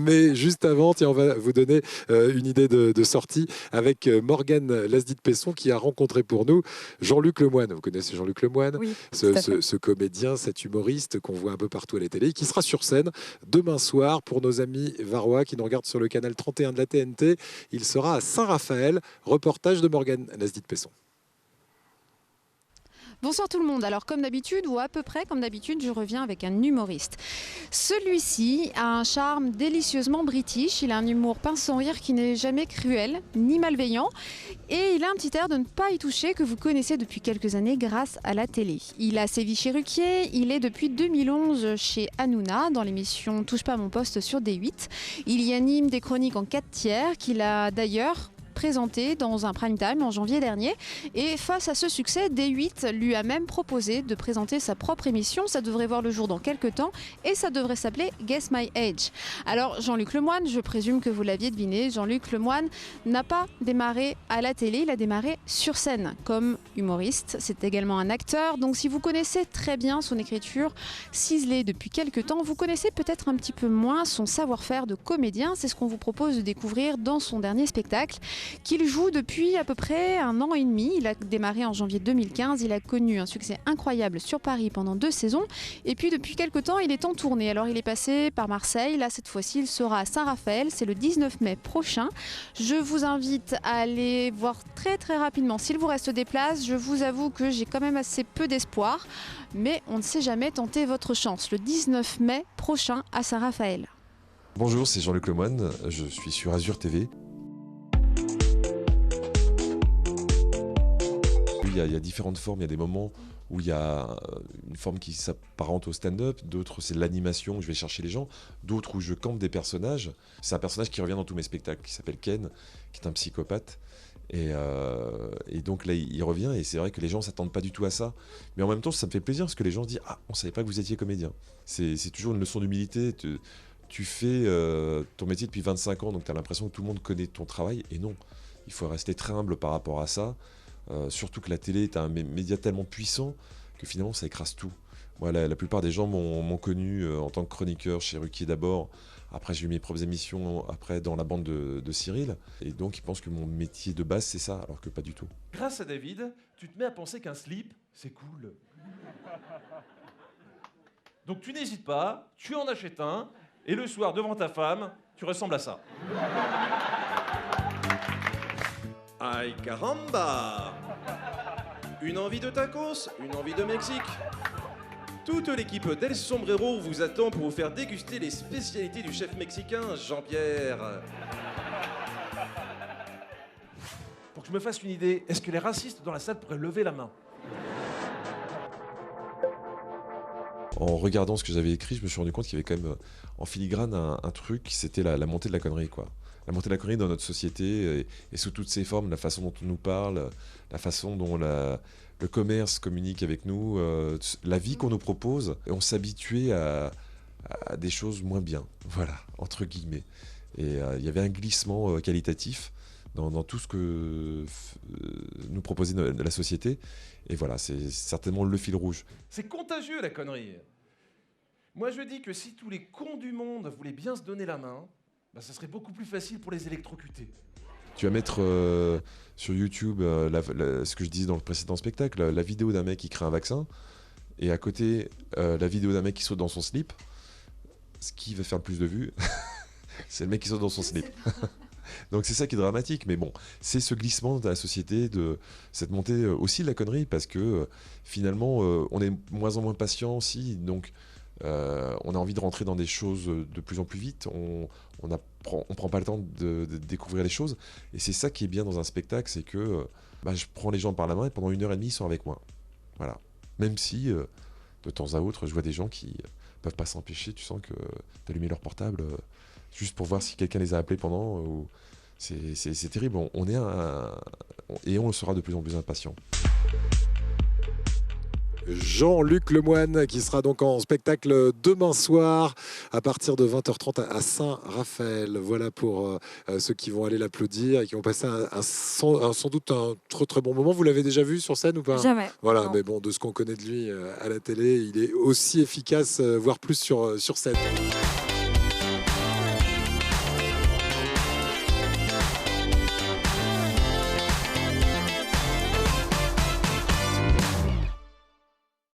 Mais juste avant, tiens, on va vous donner une idée de sortie avec Morgane Lasdit-Pesson qui a rencontré pour nous Jean-Luc Lemoine. Vous connaissez Jean-Luc Lemoine, Oui, tout à fait. ce comédien, cet humoriste qu'on voit un peu partout à la télé, qui sera sur scène demain soir pour nos amis varois qui nous regardent sur le canal 31 de la TNT. Il sera à Saint-Raphaël. Reportage de Morgane Lasdit-Pesson. Bonsoir tout le monde. Alors comme d'habitude, ou à peu près comme d'habitude, je reviens avec un humoriste. Celui-ci a un charme délicieusement british. Il a un humour pince sans rire qui n'est jamais cruel ni malveillant. Et il a un petit air de ne pas y toucher que vous connaissez depuis quelques années grâce à la télé. Il a sévi chez Ruquier. Il est depuis 2011 chez Hanouna dans l'émission Touche pas à mon poste sur D8. Il y anime des chroniques en 4 tiers qu'il a d'ailleurs présenté dans un prime time en janvier dernier. Et face à ce succès, D8 lui a même proposé de présenter sa propre émission. Ça devrait voir le jour dans quelques temps et ça devrait s'appeler Guess My Age. Alors Jean-Luc Lemoine, je présume que vous l'aviez deviné, Jean-Luc Lemoine n'a pas démarré à la télé, il a démarré sur scène comme humoriste. C'est également un acteur, donc si vous connaissez très bien son écriture ciselée depuis quelques temps, vous connaissez peut-être un petit peu moins son savoir-faire de comédien. C'est ce qu'on vous propose de découvrir dans son dernier spectacle qu'il joue depuis à peu près 1 an et demi. Il a démarré en janvier 2015, il a connu un succès incroyable sur Paris pendant 2 saisons et puis depuis quelques temps il est en tournée. Alors il est passé par Marseille, là cette fois-ci il sera à Saint-Raphaël, c'est le 19 mai prochain. Je vous invite à aller voir très très rapidement s'il vous reste des places. Je vous avoue que j'ai quand même assez peu d'espoir, mais on ne sait jamais, tenter votre chance. Le 19 mai prochain à Saint-Raphaël. Bonjour, c'est Jean-Luc Lemoine, je suis sur Azure TV. Il y a différentes formes, il y a des moments où il y a une forme qui s'apparente au stand-up, d'autres c'est l'animation où je vais chercher les gens, d'autres où je campe des personnages. C'est un personnage qui revient dans tous mes spectacles, qui s'appelle Ken, qui est un psychopathe. Et donc là, il revient et c'est vrai que les gens ne s'attendent pas du tout à ça. Mais en même temps, ça me fait plaisir parce que les gens se disent « Ah, on ne savait pas que vous étiez comédien ». C'est toujours une leçon d'humilité. Tu fais ton métier depuis 25 ans, donc tu as l'impression que tout le monde connaît ton travail. Et non, il faut rester très humble par rapport à ça. Surtout que la télé est un média tellement puissant que finalement ça écrase tout. Moi, la plupart des gens m'ont connu en tant que chroniqueur chez Ruquier d'abord. Après, j'ai eu mes propres émissions après dans la bande de Cyril. Et donc, ils pensent que mon métier de base, c'est ça, alors que pas du tout. Grâce à David, tu te mets à penser qu'un slip, c'est cool. Donc tu n'hésites pas, tu en achètes un, et le soir, devant ta femme, tu ressembles à ça. Ay caramba! Une envie de tacos, une envie de Mexique. Toute l'équipe d'El Sombrero vous attend pour vous faire déguster les spécialités du chef mexicain Jean-Pierre. Pour que je me fasse une idée, est-ce que les racistes dans la salle pourraient lever la main? En regardant ce que j'avais écrit, je me suis rendu compte qu'il y avait quand même en filigrane un truc, c'était la montée de la connerie, quoi. La montée de la connerie dans notre société et sous toutes ses formes, la façon dont on nous parle, la façon dont le commerce communique avec nous, la vie qu'on nous propose, et on s'habituait à des choses moins bien, voilà, entre guillemets. Et il y avait un glissement qualitatif dans tout ce que nous proposait la société. Et voilà, c'est certainement le fil rouge. C'est contagieux la connerie. Moi je dis que si tous les cons du monde voulaient bien se donner la main, bah, ça serait beaucoup plus facile pour les électrocuter. Tu vas mettre sur YouTube ce que je disais dans le précédent spectacle, la vidéo d'un mec qui crée un vaccin, et à côté la vidéo d'un mec qui saute dans son slip. Ce qui va faire le plus de vues, c'est le mec qui saute dans son slip. Donc c'est ça qui est dramatique, mais bon, c'est ce glissement de la société, de cette montée aussi de la connerie, parce que finalement on est moins en moins patient aussi, donc on a envie de rentrer dans des choses de plus en plus vite, on prend pas le temps de découvrir les choses, et c'est ça qui est bien dans un spectacle, c'est que je prends les gens par la main et pendant 1h30 ils sont avec moi, voilà. Même si de temps à autre je vois des gens qui peuvent pas s'empêcher, tu sens que d'allumer leur portable juste pour voir si quelqu'un les a appelés pendant, c'est terrible, et on le sera de plus en plus impatient. Jean-Luc Lemoine qui sera donc en spectacle demain soir à partir de 20h30 à Saint-Raphaël. Voilà pour ceux qui vont aller l'applaudir et qui vont passer sans doute un très très bon moment. Vous l'avez déjà vu sur scène ou pas? Jamais. Voilà, Non. mais bon, de ce qu'on connaît de lui à la télé, il est aussi efficace, voire plus sur scène.